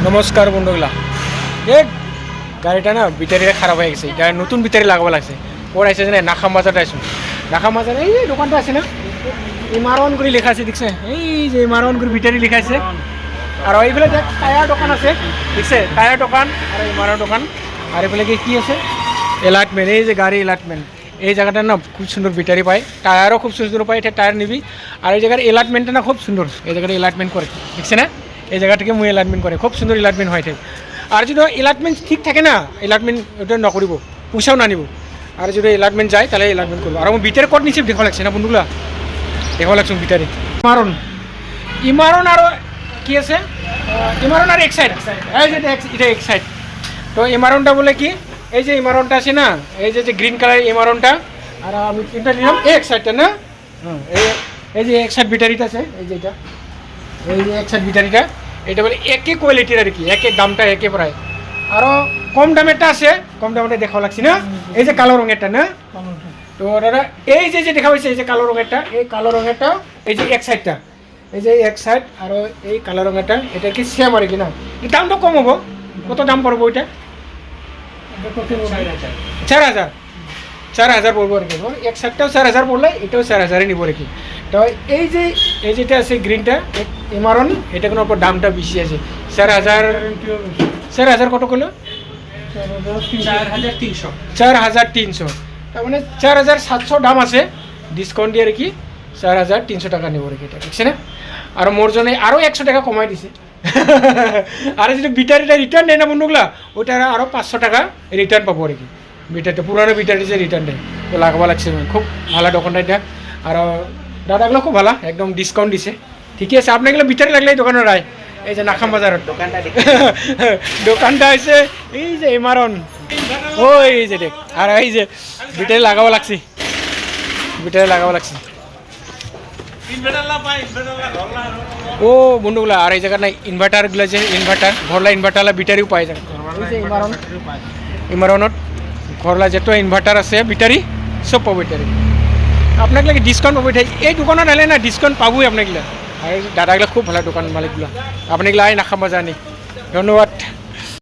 নমস্কার বন্ধুগুলা, এই গাড়িটা না ব্যাটারিটা খারাপ হয়ে গেছে, এটা নতুন ব্যাটারি লাগাবো লাগছে। ওর আছে জানে নাখাম বাজারটা আসুন, নাখাম বাজার এই যে দোকানটা আছে না, এই মারওয়ানগুড়ি লেখা আছে দেখছে, এই যে মারওয়ানগুড়ি ব্যাটারি লেখা আছে। আর এইগুলো দেখ টায়ার দোকান আছে দেখছে, টায়ার দোকান আর এই মারওয়ান দোকান। আর এগুলো কি আছে এলার্টমেন্ট, এই যে গাড়ি এলার্টমেন্ট। এই জায়গাটা না খুব সুন্দর ব্যাটারি পায়, টায়ারও খুব সুন্দর পায়, এটা টায়ার নিবি। আর এই জায়গার এলার্টমেন্টটা না খুব সুন্দর, এই জায়গাটা এলার্টমেন্ট করে দেখছে না, এই জায়গাটাকে মুই এলার্টমেন্ট করে খুব সুন্দর এলার্টমেন্ট হয় থাকে। আর যদি এলার্টমেন্ট ঠিক থাকে না, এলার্টমেন্ট ওটা নকরিব, পয়সাও না নিব। আর যদি এলার্টমেন্ট যায় তাহলে এলার্টমেন্ট করবো। আর আমার বিটারে কট নিচে দেখা লাগছে না বন্ধুগুলা, দেখা লাগছে বিটারে ইমারন ইমারন আরও কি আছে, ইমারন আর এক সাইড, এই যে এটা এক সাইড। তো ইমারনটা বলে কি, এই যে ইমারনটা আছে না, এই যে গ্রিন কালার ইমারনটা, আর আমি তিনটা নিলাম এক সাইডটা না। এই যে এক সাইড ব্যাটারিটা আছে, এই যে এটা, এই যে এক সাইড ব্যাটারিটা, এটা বলে একে কোয়ালিটির আর কি, একে দামটা একে প্রায়। আরও কম দামেরটা আছে, কম দামেরটা দেখাও লাগছে না, এই যে কালো রঙেরটা না। তো দাদা এই যে দেখা হয়েছে, এই যে কালো রঙেরটা, এই কালো রঙেরটা, এই যে এক সাইডটা, এই যে এক সাইড, আরও এই কালো রঙেরটা, এটা কি সেম আর কি না। এই দামটা কম হবো, কত দাম পড়বো ওইটা? 4,000, 4,000 পড়বো আর কি। এক সাইডটাও 4,000 পড়লে এটাও 4,000 নিবো আর কি। তো এই যেটা আছে গ্রিনটা এমারন, এটা কোনো ওপর দামটা বেশি আছে, 4,000 কত করলো? 4,300। তার মানে 4,700 দাম আছে, ডিসকাউন্ট দিয়ে আর কি 4,300 টাকা নেবো আর কি, এটা দেখছে না। আর মোর জন্য আরও 100 টাকা কমাই দিছে। আর যদি ব্যাটারিটা রিটার্ন দেয় না বন্ধুগুলা, ওইটা আরও 500 টাকা রিটার্ন পাবো আর কি। ব্যাটারিটা পুরানো ব্যাটারি যে রিটার্ন দেয়, তো লাগাবা লাগছে, খুব ভালো দোকানটা এটা। আর দাদাগুলো খুব ভালো, একদম ডিসকাউন্ট দিছে। ঠিকই আছে, আপনার এগুলো ব্যাটারি লাগলে এই দোকানের রায়, এই যে নাখাম বাজারের দোকানটা দোকানটা হয়েছে এই যে এমারন, ওই যে দেখ। আর এই যে ব্যাটারি লাগাবো লাগছে, ব্যাটারি লাগাবো লাগছে ও বন্ধুগুলা। আর এই জায়গা না ইনভার্টারগুলো, যে ইনভার্টার ঘরলা ইনভার্টারলা ব্যাটারিও পাই যায়, ইমারনত ঘরলা যত ইনভার্টার আছে ব্যাটারি সব পাবো ব্যাটারি। আপনাকে লাগে ডিসকাউন্ট পাবো, এই দোকানত আলে না ডিসকাউন্ট পাবোই আপনাগুলা। আর দাদাগুলা খুব ভালো দোকান মালিকগুলো, আপনাগুলা আই নাখাম বাজার নি। ধন্যবাদ।